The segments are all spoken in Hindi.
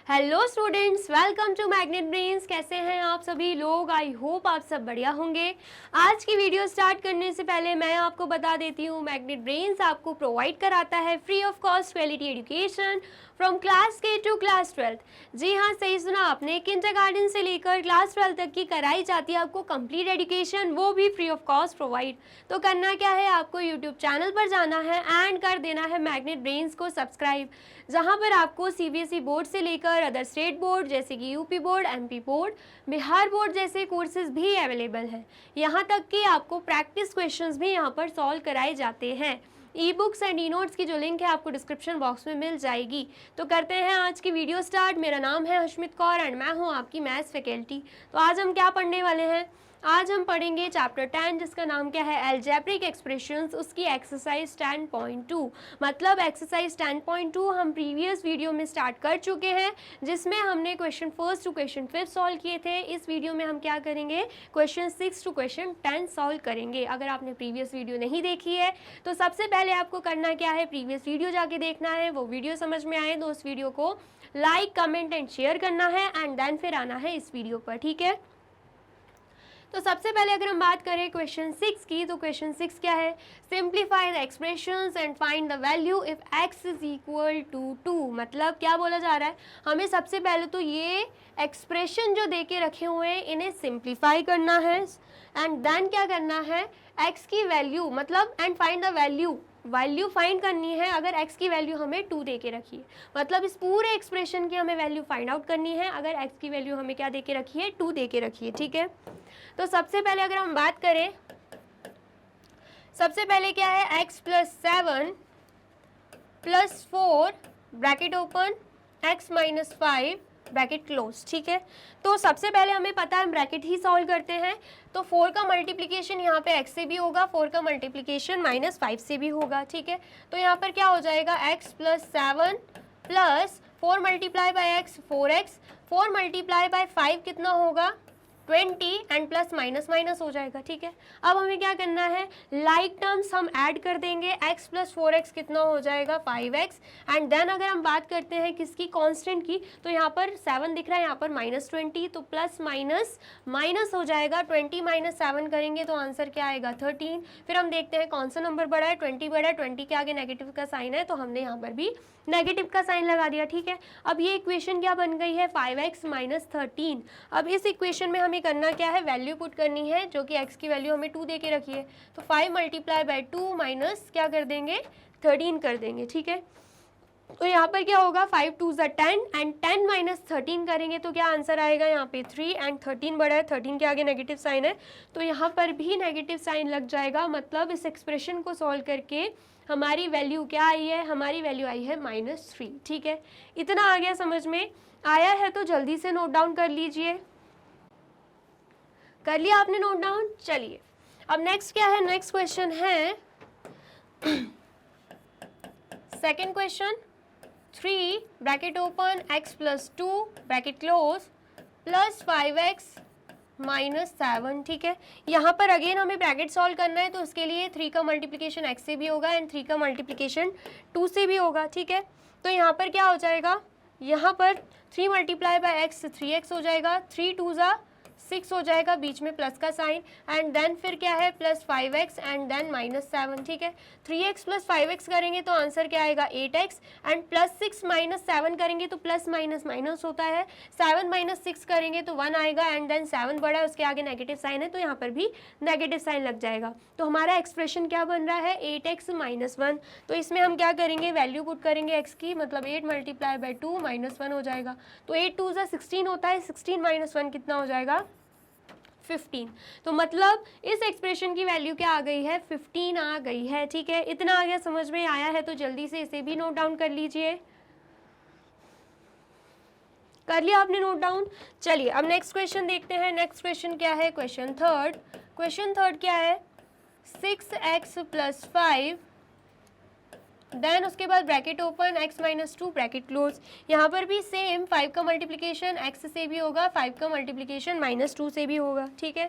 Hello students, welcome to Magnet Brains. कैसे हैं आप सभी लोग? आई होप आप सब बढ़िया होंगे। आज की वीडियो स्टार्ट करने से पहले मैं आपको बता देती हूँ, मैग्नेट ब्रेन्स आपको प्रोवाइड कराता है free of cost quality education from class के टू क्लास 12। जी हाँ, सही सुना आपने। किंडरगार्टन से लेकर क्लास 12 तक की कराई जाती है आपको कंप्लीट एजुकेशन, वो भी फ्री ऑफ कॉस्ट प्रोवाइड। तो करना क्या है, आपको यूट्यूब चैनल पर जाना है एंड कर देना है मैग्नेट ब्रेन्स को सब्सक्राइब, जहाँ पर आपको सीबीएसई बोर्ड से लेकर अदर स्टेट बोर्ड जैसे कि UP board, MP board, Bihar board जैसे कोर्सेज भी अवेलेबल हैं। यहाँ तक कि आपको प्रैक्टिस क्वेश्चंस भी यहाँ पर सॉल्व कराए जाते हैं। E books and e notes की जो लिंक है आपको डिस्क्रिप्शन बॉक्स में मिल जाएगी। तो करते हैं आज की वीडियो स्टार्ट। मेरा नाम है हशमित कौर एंड मैं हूँ आपकी मैथ्स फैकल्टी। तो आज हम क्या पढ़ने वाले हैं? आज हम पढ़ेंगे चैप्टर 10 जिसका नाम क्या है, अलजेब्रिक एक्सप्रेशंस, उसकी एक्सरसाइज 10.2। मतलब एक्सरसाइज 10.2 हम प्रीवियस वीडियो में स्टार्ट कर चुके हैं, जिसमें हमने क्वेश्चन 1 टू क्वेश्चन 5 सॉल्व किए थे। इस वीडियो में हम क्या करेंगे, क्वेश्चन 6 टू क्वेश्चन 10 सॉल्व करेंगे। अगर आपने प्रीवियस वीडियो नहीं देखी है तो सबसे पहले आपको करना क्या है, प्रीवियस वीडियो जाके देखना है। वो वीडियो समझ में आए तो उस वीडियो को लाइक, कमेंट एंड शेयर करना है एंड देन फिर आना है इस वीडियो पर, ठीक है। तो सबसे पहले अगर हम बात करें क्वेश्चन 6 की, तो क्वेश्चन 6 क्या है, simplify the expressions and find the value if x is equal to 2। मतलब क्या बोला जा रहा है, हमें सबसे पहले तो ये एक्सप्रेशन जो दे के रखे हुए हैं इन्हें सिंप्लीफाई करना है एंड देन क्या करना है, x की वैल्यू मतलब and find the value find करनी है। अगर x की वैल्यू हमें 2 दे के रखी है, मतलब इस पूरे एक्सप्रेशन की हमें वैल्यू फाइंड आउट करनी है। अगर x की वैल्यू हमें क्या दे के रखी है, 2 दे के रखी है, ठीक है। तो सबसे पहले अगर हम बात करें, सबसे पहले क्या है, x plus 7 plus 4 bracket open, x minus 5 bracket close, ठीक है। तो सबसे पहले हमें पता है हम ब्रैकेट ही सॉल्व करते हैं। तो 4 का मल्टीप्लिकेशन यहाँ पे x से भी होगा, 4 का मल्टीप्लिकेशन माइनस 5 से भी होगा, ठीक है। तो यहाँ पर क्या हो जाएगा, x plus 7 plus 4 multiply by x 4x, 4 multiply by 5 कितना होगा 20 एंड प्लस माइनस माइनस हो जाएगा, ठीक है। अब हमें क्या करना है, लाइक टर्म्स हम ऐड कर देंगे, x प्लस 4x कितना हो जाएगा 5x एंड देन अगर हम बात करते हैं किसकी, कांस्टेंट की, तो यहाँ पर 7 दिख रहा है, यहाँ पर -20, तो प्लस माइनस माइनस हो जाएगा। 20 माइनस 7 करेंगे तो आंसर क्या आएगा 13। फिर हम देखते हैं कौन सा नंबर बड़ा है, 20 बड़ा है, 20 के आगे नेगेटिव का साइन है तो हमने यहाँ पर भी नेगेटिव का साइन लगा दिया, ठीक है। अब ये इक्वेशन क्या बन गई है, 5x माइनस 13। अब इस इक्वेशन में हमें करना क्या है, वैल्यू पुट करनी है, जो कि x की वैल्यू हमें 2 दे के रखी है। तो 5 मल्टीप्लाई बाई 2 माइनस क्या कर देंगे 13 कर देंगे, ठीक है। तो यहाँ पर क्या होगा, 5 2 ज़ा 10 एंड 10 माइनस 13 करेंगे तो क्या आंसर आएगा, यहाँ पे 3 एंड 13 बड़ा है, 13 के आगे नेगेटिव साइन है तो यहाँ पर भी नेगेटिव साइन लग जाएगा। मतलब इस एक्सप्रेशन को सॉल्व करके हमारी वैल्यू क्या आई है, हमारी वैल्यू आई है -3, ठीक है। इतना आ गया, समझ में आया है तो जल्दी से नोट डाउन कर लीजिए। कर लिया आपने नोट डाउन? चलिए अब नेक्स्ट क्या है, नेक्स्ट क्वेश्चन है second question, 3 bracket open x plus 2 bracket close plus 5x minus 7, ठीक है। यहाँ पर अगेन हमें ब्रैकेट सॉल्व करना है तो उसके लिए 3 का मल्टीप्लिकेशन x से भी होगा एंड 3 का मल्टीप्लिकेशन 2 से भी होगा, ठीक है। तो यहाँ पर क्या हो जाएगा, यहाँ पर 3 मल्टीप्लाई बाई x 3x हो जाएगा, 3 2 ज़ा 6 हो जाएगा, बीच में प्लस का साइन एंड देन फिर क्या है plus 5x and then minus 7, ठीक है। 3x प्लस 5x करेंगे तो आंसर क्या आएगा 8x एंड प्लस 6 माइनस 7 करेंगे तो प्लस माइनस माइनस होता है, 7 माइनस 6 करेंगे तो 1 आएगा एंड देन 7 बड़ा है, उसके आगे नेगेटिव साइन है तो यहाँ पर भी नेगेटिव साइन लग जाएगा। तो हमारा एक्सप्रेशन क्या बन रहा है, 8x माइनस 1। तो इसमें हम क्या करेंगे, वैल्यू पुट करेंगे x की, मतलब 8 मल्टीप्लाई बाई 2 माइनस 1 हो जाएगा। तो 8 2 ज़ा 16 होता है, 16 माइनस 1 कितना हो जाएगा 15। तो मतलब इस एक्सप्रेशन की वैल्यू क्या आ गई है, 15 आ गई है, ठीक है। इतना आ गया, समझ में आया है तो जल्दी से इसे भी नोट डाउन कर लीजिए। कर लिया आपने नोट डाउन? चलिए अब नेक्स्ट क्वेश्चन देखते हैं। नेक्स्ट क्वेश्चन क्या है, क्वेश्चन थर्ड क्या है, 6x प्लस 5 देन उसके बाद bracket open x minus 2 bracket close. यहाँ पर भी सेम 5 का मल्टीप्लिकेशन x से भी होगा, 5 का मल्टीप्लिकेशन -2 से भी होगा, ठीक है।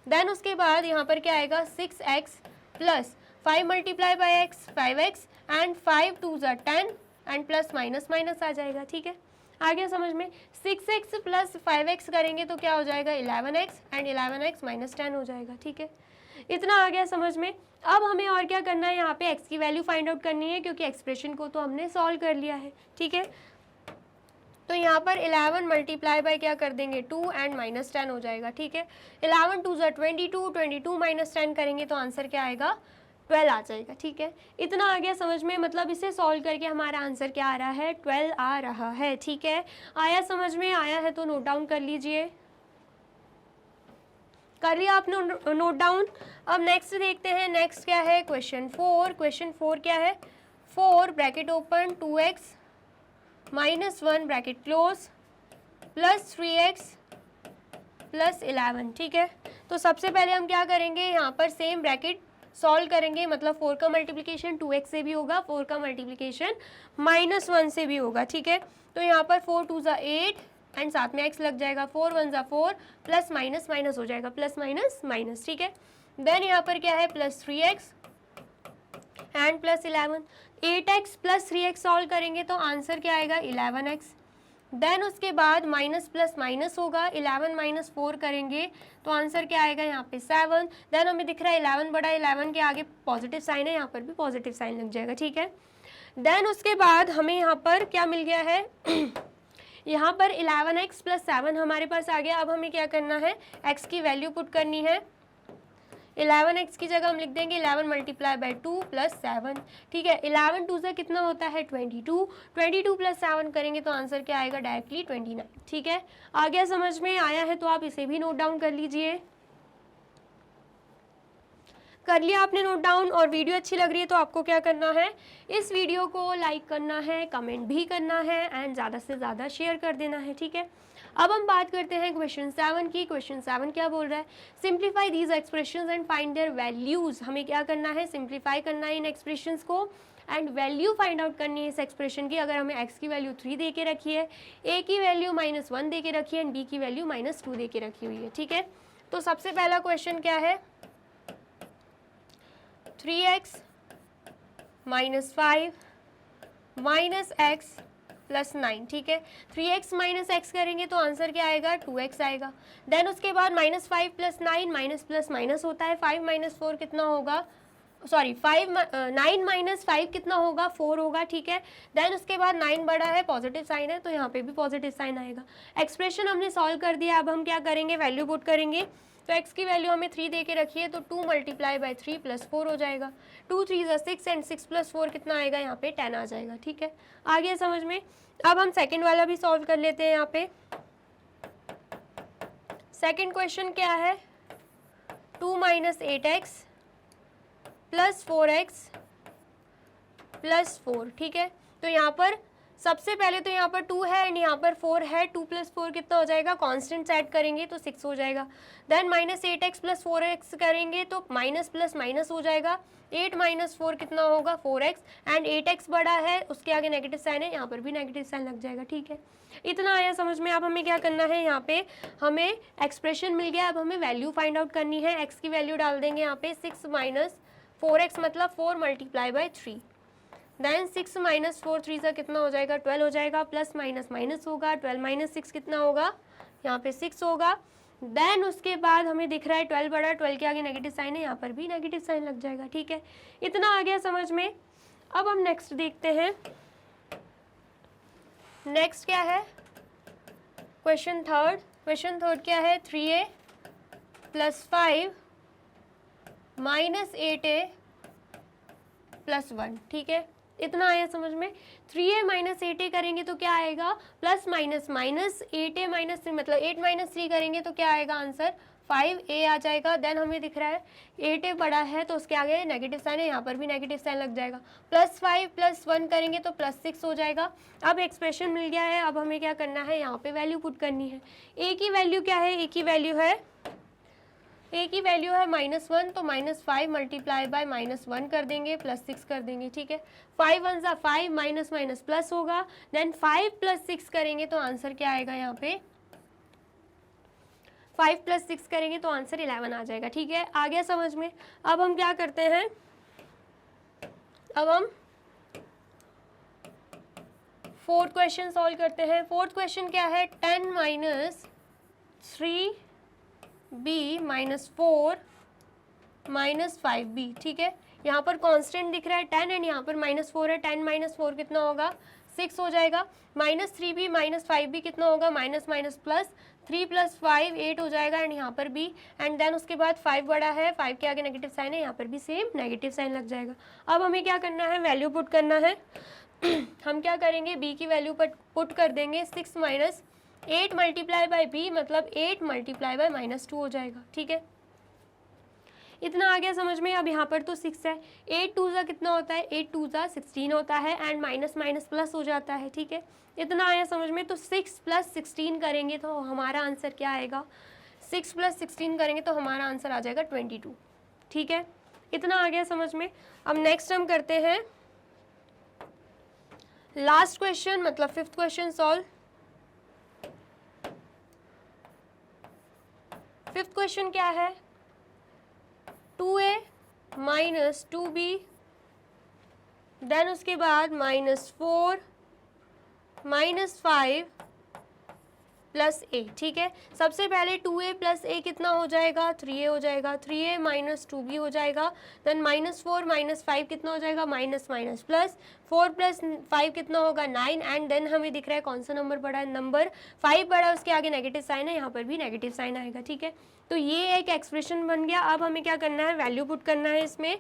देन उसके बाद यहाँ पर क्या आएगा 6x plus 5 multiply by x 5x and 5 2 ज़ा 10 एंड प्लस माइनस माइनस आ जाएगा, ठीक है। आ गया समझ में। 6x प्लस 5x करेंगे तो क्या हो जाएगा 11x एंड 11x माइनस 10 हो जाएगा, ठीक है। इतना आ गया समझ में। अब हमें और क्या करना है, यहाँ पे x की वैल्यू फाइंड आउट करनी है क्योंकि एक्सप्रेशन को तो हमने सॉल्व कर लिया है, ठीक है। तो यहाँ पर 11 मल्टीप्लाई बाय क्या कर देंगे 2 एंड माइनस 10 हो जाएगा, ठीक है। 11 2 ज़ा 22, 22 माइनस 10 करेंगे तो आंसर क्या आएगा 12 आ जाएगा, ठीक है। इतना आ गया समझ में, मतलब इसे सॉल्व करके हमारा आंसर क्या आ रहा है 12 आ रहा है, ठीक है। आया समझ में, आया है तो नोट डाउन कर लीजिए। कर लिया आपने नोट डाउन। अब नेक्स्ट देखते हैं, नेक्स्ट क्या है क्वेश्चन 4। क्वेश्चन 4 क्या है, 4 bracket open 2x minus 1 bracket close plus 3x plus 11, ठीक है। तो सबसे पहले हम क्या करेंगे, यहाँ पर सेम ब्रैकेट सॉल्व करेंगे, मतलब 4 का मल्टीप्लिकेशन 2x से भी होगा, 4 का मल्टीप्लिकेशन माइनस 1 से भी होगा, ठीक है। तो यहाँ पर 4 2 ज़ा 8 एंड साथ में x लग जाएगा, 4 1 ज़ा 4 प्लस माइनस माइनस हो जाएगा, प्लस माइनस माइनस, ठीक है। देन यहाँ पर क्या है plus 3x and plus 11, 8x plus 3x solve करेंगे तो आंसर क्या आएगा 11x। देन उसके बाद माइनस प्लस माइनस होगा, 11 माइनस 4 करेंगे तो आंसर क्या आएगा यहाँ पे 7। देन हमें दिख रहा है 11 बड़ा 11 के आगे पॉजिटिव साइन है, यहाँ पर भी पॉजिटिव साइन लग जाएगा, ठीक है। देन उसके बाद हमें यहाँ पर क्या मिल गया है यहाँ पर 11x प्लस 7 हमारे पास आ गया। अब हमें क्या करना है, x की वैल्यू पुट करनी है। 11x की जगह हम लिख देंगे 11 मल्टीप्लाई बाय 2 प्लस 7, ठीक है। 11 2 से कितना होता है 22, 22 प्लस 7 करेंगे तो आंसर क्या आएगा डायरेक्टली 29, ठीक है। आ गया समझ में, आया है तो आप इसे भी नोट डाउन कर लीजिए। कर लिया आपने नोट डाउन। और वीडियो अच्छी लग रही है तो आपको क्या करना है, इस वीडियो को लाइक करना है, कमेंट भी करना है एंड ज़्यादा से ज़्यादा शेयर कर देना है, ठीक है। अब हम बात करते हैं क्वेश्चन 7 की। क्वेश्चन 7 क्या बोल रहा है, simplify these expressions and find their values. हमें क्या करना है, सिंप्लीफाई करना है इन एक्सप्रेशंस को एंड वैल्यू फाइंड आउट करनी है इस एक्सप्रेशन की। अगर हमें x की वैल्यू 3 दे के रखी है, a की वैल्यू -1 दे के रखी है एंड b की वैल्यू -2 दे के रखी हुई है, ठीक है। तो सबसे पहला क्वेश्चन क्या है, 3x minus 5 minus x plus 9, ठीक है। 3x माइनस x करेंगे तो आंसर क्या आएगा 2x आएगा। देन उसके बाद -5 प्लस 9, माइनस प्लस माइनस होता है, 5 माइनस 4 कितना होगा, सॉरी 9 माइनस 5 कितना होगा 4 होगा, ठीक है। देन उसके बाद 9 बड़ा है, पॉजिटिव साइन है तो यहाँ पे भी पॉजिटिव साइन आएगा। एक्सप्रेशन हमने सॉल्व कर दिया। अब हम क्या करेंगे, वैल्यू पुट करेंगे। तो x की वैल्यू हमें 3 दे के रखी है तो 2 मल्टीप्लाई बाय 3 प्लस 4 हो जाएगा। 2 3 ज़ा 6 एंड 6 प्लस 4 कितना आएगा, यहाँ पे 10 आ जाएगा, ठीक है। आ गया समझ में। अब हम सेकंड वाला भी सॉल्व कर लेते हैं। यहाँ पे सेकंड क्वेश्चन क्या है, 2 minus 8x plus 4x plus 4, ठीक है। तो यहाँ पर सबसे पहले तो यहाँ पर 2 है एंड यहाँ पर 4 है, 2 प्लस 4 कितना हो जाएगा, कॉन्स्टेंट्स ऐड करेंगे तो 6 हो जाएगा। Then minus 8x plus 4x करेंगे तो माइनस प्लस माइनस हो जाएगा, 8 माइनस 4 कितना होगा 4x एंड 8x बड़ा है, उसके आगे नेगेटिव साइन है, यहाँ पर भी नेगेटिव साइन लग जाएगा, ठीक है। इतना आया समझ में। अब हमें क्या करना है, यहाँ पे हमें एक्सप्रेशन मिल गया, अब हमें वैल्यू फाइंड आउट करनी है। x की वैल्यू डाल देंगे यहाँ पे 6 माइनस 4x मतलब 4 मल्टीप्लाई बाय 3। देन 6 माइनस 4 3 सा कितना हो जाएगा 12 हो जाएगा, प्लस माइनस माइनस होगा, 12 माइनस 6 कितना होगा, यहाँ पे 6 होगा। देन उसके बाद हमें दिख रहा है 12 बड़ा, 12 के आगे नेगेटिव साइन है, यहाँ पर भी नेगेटिव साइन लग जाएगा, ठीक है। इतना आ गया समझ में। अब हम नेक्स्ट देखते हैं। नेक्स्ट क्या है, क्वेश्चन थर्ड। क्वेश्चन थर्ड क्या है, 3a plus 5 minus 8a plus 1, ठीक है। इतना आया समझ में। 3a माइनस 8a करेंगे तो क्या आएगा, plus minus minus 8a minus 3 मतलब 8 माइनस 3 करेंगे तो क्या आएगा आंसर 5a आ जाएगा। देन हमें दिख रहा है 8a बड़ा है तो उसके आगे नेगेटिव साइन है, यहाँ पर भी नेगेटिव साइन लग जाएगा। प्लस 5 प्लस 1 करेंगे तो प्लस 6 हो जाएगा। अब एक्सप्रेशन मिल गया है, अब हमें क्या करना है, यहाँ पे वैल्यू पुट करनी है। a की वैल्यू क्या है, a की वैल्यू है -1 तो -5 मल्टीप्लाई बाय -1 कर देंगे, प्लस 6 कर देंगे, ठीक है। 5 1 ज़ा 5 माइनस माइनस प्लस होगा। देन 5 प्लस 6 करेंगे तो आंसर क्या आएगा, यहाँ पे 5 प्लस 6 करेंगे तो आंसर 11 आ जाएगा, ठीक है। आ गया समझ में। अब हम क्या करते हैं, अब हम फोर्थ क्वेश्चन सॉल्व करते हैं। फोर्थ क्वेश्चन क्या है, 10 minus 3b minus 4 minus 5b, ठीक है। यहाँ पर कांस्टेंट दिख रहा है 10 एंड यहाँ पर -4 है। 10 माइनस 4 कितना होगा, 6 हो जाएगा। -3b माइनस 5b कितना होगा, माइनस माइनस प्लस, 3 + 5 8 हो जाएगा एंड यहाँ पर भी, एंड देन उसके बाद 5 बड़ा है, 5 के आगे नेगेटिव साइन है, यहाँ पर भी सेम नेगेटिव साइन लग जाएगा। अब हमें क्या करना है, वैल्यू पुट करना है। हम क्या करेंगे, b की वैल्यू पर पुट कर देंगे। 6 माइनस 8 मल्टीप्लाई बाई b मतलब 8 मल्टीप्लाई बाई -2 हो जाएगा, ठीक है। इतना आ गया समझ में। अब यहाँ पर तो 6 है, 8 2 कितना होता है, 8 2 16 होता है एंड माइनस माइनस प्लस हो जाता है, ठीक है। इतना आया समझ में। तो 6 + 16 करेंगे तो हमारा आंसर क्या आएगा, 6 + 16 करेंगे तो हमारा आंसर आ जाएगा 22, ठीक है। इतना आ गया समझ में। अब नेक्स्ट हम करते हैं लास्ट क्वेश्चन, मतलब 5th question solve. 5th question क्या है, 2a माइनस 2b देन उसके बाद -4 -5 प्लस a, ठीक है। सबसे पहले 2a + a कितना हो जाएगा, 3a हो जाएगा। 3a माइनस 2b हो जाएगा। देन -4 -5 कितना हो जाएगा, माइनस माइनस प्लस, 4 + 5 कितना होगा, 9 एंड देन हमें दिख रहा है कौन सा नंबर बड़ा है, नंबर 5 बड़ा है, उसके आगे नेगेटिव साइन है, यहाँ पर भी नेगेटिव साइन आएगा, ठीक है। तो ये एक एक्सप्रेशन बन गया। अब हमें क्या करना है, वैल्यू पुट करना है इसमें।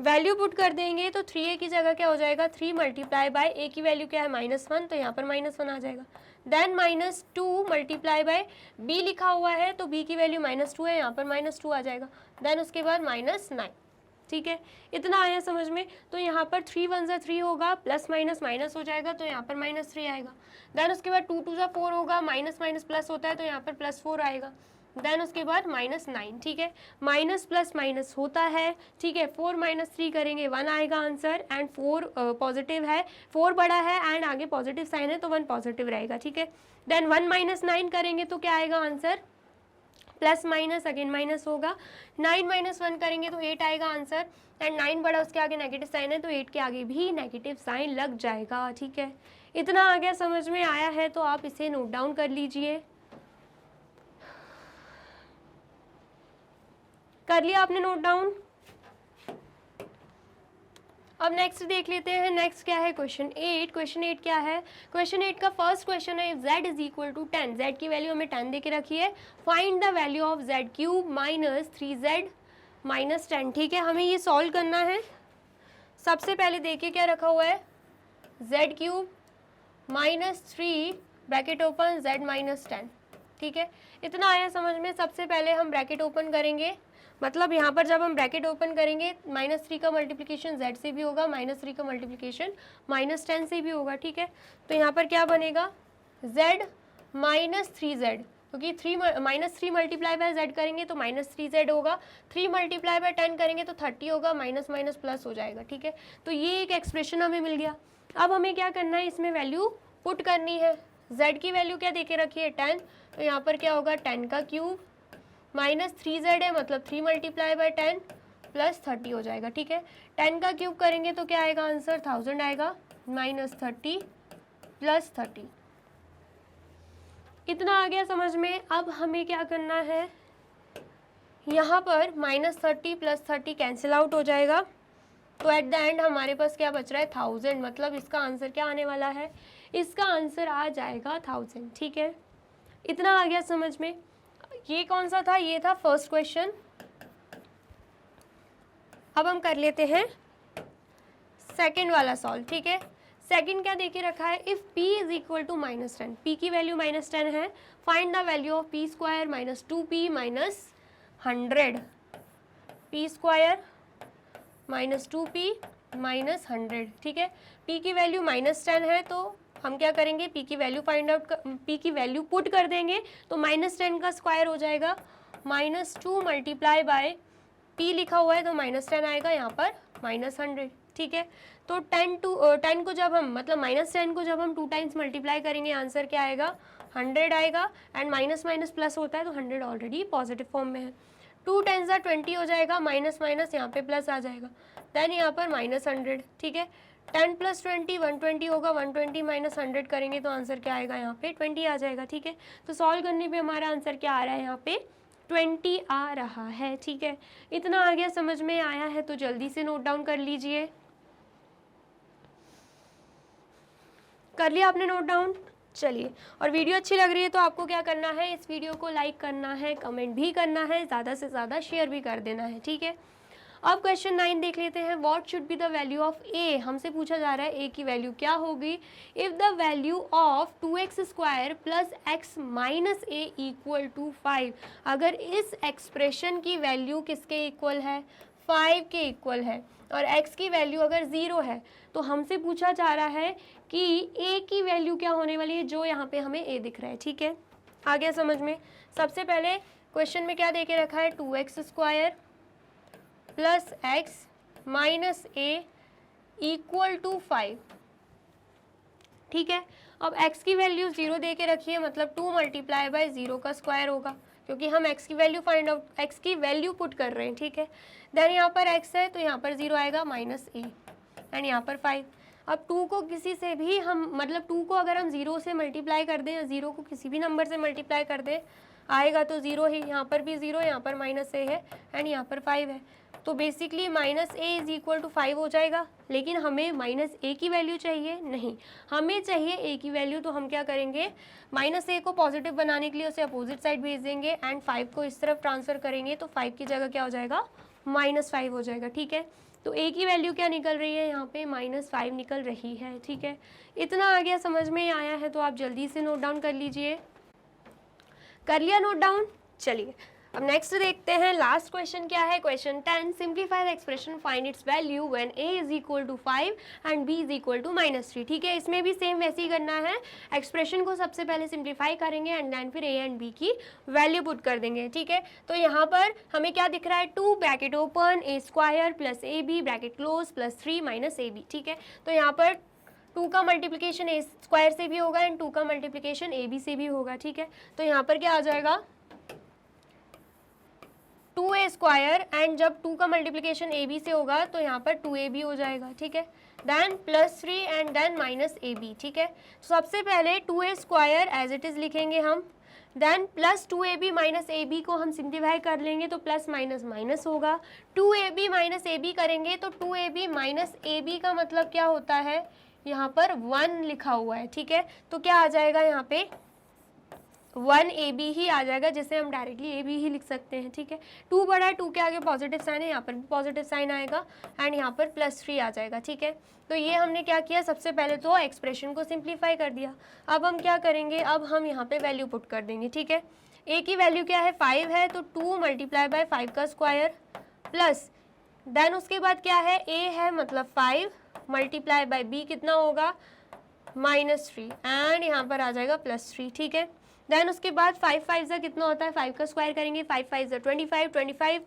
वैल्यू पुट कर देंगे तो 3a की जगह क्या हो जाएगा, 3 मल्टीप्लाई बाय a की वैल्यू क्या है, -1, तो यहाँ पर -1 आ जाएगा। देन -2 मल्टीप्लाई बाय b लिखा हुआ है तो b की वैल्यू -2 है, यहाँ पर -2 आ जाएगा। देन उसके बाद -9, ठीक है। इतना आया समझ में। तो यहाँ पर 3 1 ज़ा 3 होगा, प्लस माइनस माइनस हो जाएगा तो यहाँ पर -3 आएगा। देन उसके बाद 2 2 ज़ा 4 होगा, माइनस माइनस प्लस होता है तो यहाँ पर +4 आएगा। देन उसके बाद -9, ठीक है। माइनस प्लस माइनस होता है, ठीक है। 4 - 3 करेंगे 1 आएगा आंसर एंड 4 पॉजिटिव है, 4 बड़ा है एंड आगे पॉजिटिव साइन है तो 1 पॉजिटिव रहेगा, ठीक है। देन 1 - 9 करेंगे तो क्या आएगा answer, plus minus again minus होगा। 9 - 1 करेंगे तो 8 आएगा आंसर एंड 9 बड़ा उसके आगे नेगेटिव साइन है तो 8 के आगे भी नेगेटिव साइन लग जाएगा, ठीक है। इतना आ गया समझ में आया है तो आप इसे नोट डाउन कर लीजिए। कर लिया आपने नोट डाउन। अब नेक्स्ट देख लेते हैं। नेक्स्ट क्या है, क्वेश्चन 8। क्वेश्चन 8 क्या है, क्वेश्चन 8 का फर्स्ट क्वेश्चन है, z = 10, z की वैल्यू हमें 10 दे के रखी है। Find the value of z³ - 3z - 10, ठीक है। हमें ये सॉल्व करना है। सबसे पहले देखिए क्या रखा हुआ है, z³ -3 ब्रैकेट ओपन z - 10, ठीक है। इतना आया समझ में। सबसे पहले हम ब्रैकेट ओपन करेंगे, मतलब यहाँ पर जब हम ब्रैकेट ओपन करेंगे -3 का मल्टीप्लिकेशन z से भी होगा, -3 का मल्टीप्लिकेशन -10 से भी होगा, ठीक है। तो यहाँ पर क्या बनेगा, z - 3z, क्योंकि -3 मल्टीप्लाई बाय z करेंगे तो -3z होगा, 3 मल्टीप्लाई बाय 10 करेंगे तो 30 होगा, माइनस माइनस प्लस हो जाएगा, ठीक है। तो ये एक एक्सप्रेशन हमें मिल गया। अब हमें क्या करना है, इसमें वैल्यू पुट करनी है। z की वैल्यू क्या देके रखी है, 10, तो यहाँ पर क्या होगा, 10 का क्यूब -3z है मतलब 3 मल्टीप्लाई बाय 10 प्लस 30 हो जाएगा, ठीक है। 10 का क्यूब करेंगे तो क्या आएगा आंसर, 1000 आएगा, -30 प्लस 30। इतना आ गया समझ में। अब हमें क्या करना है, यहाँ पर -30 प्लस 30 कैंसिल आउट हो जाएगा तो एट द एंड हमारे पास क्या बच रहा है, 1000, मतलब इसका आंसर क्या आने वाला है, इसका आंसर आ जाएगा 1000, ठीक है। इतना आ गया समझ में। ये कौन सा था, ये था फर्स्ट क्वेश्चन। अब हम कर लेते हैं सेकंड वाला सॉल्व, ठीक है। सेकंड क्या देके रखा है, इफ p = -10, p की वैल्यू -10 है, find the value of p² - 2p - 100, p² - 2p - 100, ठीक है। p की वैल्यू -10 है तो हम क्या करेंगे, p की वैल्यू फाइंड आउट, p की वैल्यू पुट कर देंगे तो -10 का स्क्वायर हो जाएगा, -2 मल्टीप्लाई बाय p लिखा हुआ है तो -10 आएगा, यहाँ पर -100, ठीक है। तो 10 को जब हम, मतलब -10 को जब हम 2 टाइम्स मल्टीप्लाई करेंगे आंसर क्या आएगा, 100 आएगा एंड माइनस माइनस प्लस होता है तो 100 ऑलरेडी पॉजिटिव फॉर्म में है। 2 × 10 = 20 हो जाएगा, माइनस माइनस यहाँ पे प्लस आ जाएगा, देन यहाँ पर -100, ठीक है। 10 + 20 120 होगा, 120 - 100 करेंगे तो आंसर क्या आएगा यहाँ पे 20 आ जाएगा। ठीक है, तो सॉल्व करने पे हमारा आंसर क्या आ रहा है यहाँ पे 20 आ रहा है। ठीक है, इतना आ गया, समझ में आया है तो जल्दी से नोट डाउन कर लीजिए। कर लिया आपने नोट डाउन? चलिए, और वीडियो अच्छी लग रही है तो आपको क्या करना है, इस वीडियो को लाइक करना है, कमेंट भी करना है, ज़्यादा से ज़्यादा शेयर भी कर देना है। ठीक है, अब क्वेश्चन 9 देख लेते हैं। What should be the value of A. हमसे पूछा जा रहा है ए की वैल्यू क्या होगी। If the value of 2x² plus x minus a equal to 5, अगर इस एक्सप्रेशन की वैल्यू किसके इक्वल है, 5 के इक्वल है, और x की वैल्यू अगर 0 है, तो हमसे पूछा जा रहा है कि a की वैल्यू क्या होने वाली है, जो यहाँ पे हमें a दिख रहा है। ठीक है, आ गया समझ में। सबसे पहले क्वेश्चन में क्या दे के रखा है, 2x² plus x minus a equal to 5। ठीक है, अब x की वैल्यू 0 दे के रखी है, मतलब 2 × 0 का स्क्वायर होगा, क्योंकि हम x की वैल्यू फाइंड आउट, x की वैल्यू पुट कर रहे हैं। ठीक है, देन यहाँ पर x है तो यहाँ पर 0 आएगा माइनस ए, एंड यहाँ पर 5। अब 2 को किसी से भी हम, मतलब 2 को अगर हम 0 से मल्टीप्लाई कर दें, या 0 को किसी भी नंबर से मल्टीप्लाई कर दें, आएगा तो 0 ही। यहाँ पर भी 0, यहाँ पर माइनस ए है, एंड यहाँ पर 5 है, तो basically minus a is equal to 5 हो जाएगा। लेकिन हमें माइनस ए की वैल्यू चाहिए नहीं, हमें चाहिए ए की वैल्यू। तो हम क्या करेंगे, माइनस ए को पॉजिटिव बनाने के लिए उसे अपोजिट साइड भेज देंगे, एंड 5 को इस तरफ ट्रांसफ़र करेंगे, तो 5 की जगह क्या हो जाएगा, -5 हो जाएगा। ठीक है, तो ए की वैल्यू क्या निकल रही है यहाँ पे, -5 निकल रही है। ठीक है, इतना आ गया, समझ में आया है तो आप जल्दी से नोट डाउन कर लीजिए। कर लिया नोट डाउन? चलिए, अब नेक्स्ट देखते हैं, लास्ट क्वेश्चन क्या है, question 10। Simplify the expression, find its value when a is equal to 5 and b is equal to -3। ठीक है, इसमें भी सेम वैसे ही करना है, एक्सप्रेशन को सबसे पहले सिंप्लीफाई करेंगे एंड देन फिर a एंड b की वैल्यू पुट कर देंगे। ठीक है, तो यहाँ पर हमें क्या दिख रहा है, 2 bracket open a² plus ab bracket close plus 3 minus ab। ठीक है, तो यहाँ पर 2 का मल्टीप्लिकेशन a² से भी होगा एंड 2 का मल्टीप्लिकेशन ab से भी होगा। ठीक है, तो यहाँ पर क्या आ जाएगा, 2a² एंड जब 2 का मल्टीप्लिकेशन ab से होगा तो यहाँ पर 2ab हो जाएगा। ठीक है, देन +3 एंड देन -ab। ठीक है, सबसे पहले 2a² एज इट इज़ लिखेंगे हम, then plus 2ab minus ab को हम सिंप्लीफाई कर लेंगे तो प्लस माइनस माइनस होगा। 2ab माइनस ab करेंगे तो 2ab माइनस ab का मतलब क्या होता है, यहाँ पर 1 लिखा हुआ है। ठीक है, तो क्या आ जाएगा यहाँ पे 1ab ही आ जाएगा, जिसे हम डायरेक्टली ab ही लिख सकते हैं। ठीक है, 2 बड़ा है, 2 के आगे पॉजिटिव साइन है, यहाँ पर भी पॉजिटिव साइन आएगा, एंड यहाँ पर +3 आ जाएगा। ठीक है, तो ये हमने क्या किया, सबसे पहले तो एक्सप्रेशन को सिंप्लीफाई कर दिया। अब हम क्या करेंगे, अब हम यहाँ पे वैल्यू पुट कर देंगे। ठीक है, a की वैल्यू क्या है, 5 है, तो 2 × 5 का स्क्वायर प्लस, देन उसके बाद क्या है, a है मतलब 5 × b कितना होगा, -3, एंड यहाँ पर आ जाएगा +3। ठीक है, देन उसके बाद 5 5 से कितना होता है, 5 का स्क्वायर करेंगे, 5 5 से 25, 25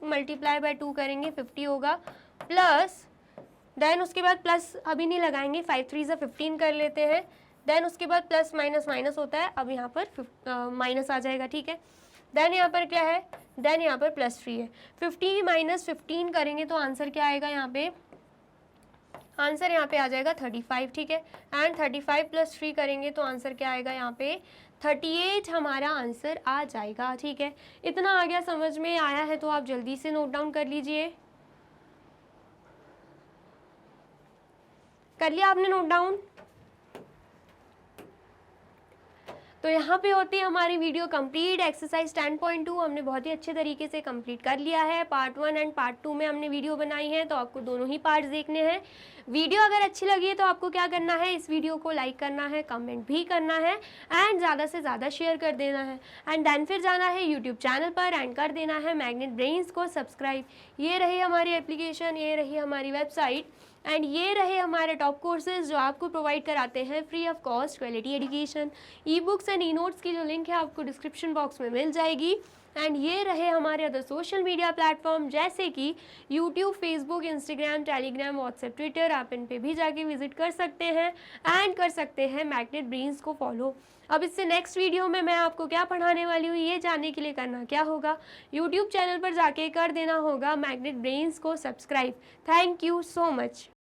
× 2 करेंगे 50 होगा, प्लस देन उसके बाद प्लस अभी नहीं लगाएंगे, 5 3 से 15 कर लेते हैं, देन उसके बाद प्लस माइनस माइनस होता है, अब यहाँ पर माइनस आ जाएगा। ठीक है, देन यहाँ पर क्या है, देन यहाँ पर +3 है, 50 - 15 करेंगे तो आंसर क्या आएगा, यहाँ पे आंसर यहाँ पे आ जाएगा 35। ठीक है, एंड 35 + 3 करेंगे तो आंसर क्या आएगा, यहाँ पे 38 हमारा आंसर आ जाएगा। ठीक है, इतना आ गया, समझ में आया है तो आप जल्दी से नोट डाउन कर लीजिए। कर लिया आपने नोट डाउन? तो यहाँ पे होती है हमारी वीडियो कंप्लीट। एक्सरसाइज 10.2 हमने बहुत ही अच्छे तरीके से कंप्लीट कर लिया है। पार्ट 1 एंड पार्ट 2 में हमने वीडियो बनाई है, तो आपको दोनों ही पार्ट्स देखने हैं। वीडियो अगर अच्छी लगी है तो आपको क्या करना है, इस वीडियो को लाइक करना है, कमेंट भी करना है, एंड ज़्यादा से ज़्यादा शेयर कर देना है, एंड देन फिर जाना है यूट्यूब चैनल पर एंड कर देना है मैग्नेट ब्रेन्स को सब्सक्राइब। ये रही हमारी एप्लीकेशन, ये रही हमारी वेबसाइट, एंड ये रहे हमारे टॉप कोर्सेज जो आपको प्रोवाइड कराते हैं free of cost quality education. E books and e notes की जो लिंक है आपको डिस्क्रिप्शन बॉक्स में मिल जाएगी। एंड ये रहे हमारे अदर सोशल मीडिया प्लेटफॉर्म जैसे कि YouTube, Facebook, Instagram, Telegram, WhatsApp, Twitter. आप इन पे भी जाके विजिट कर सकते हैं एंड कर सकते हैं मैग्नेट ब्रेन्स को फॉलो। अब इससे नेक्स्ट वीडियो में मैं आपको क्या पढ़ाने वाली हूँ ये जानने के लिए करना क्या होगा, यूट्यूब चैनल पर जाके कर देना होगा मैग्नेट ब्रेन्स को subscribe. Thank you so much.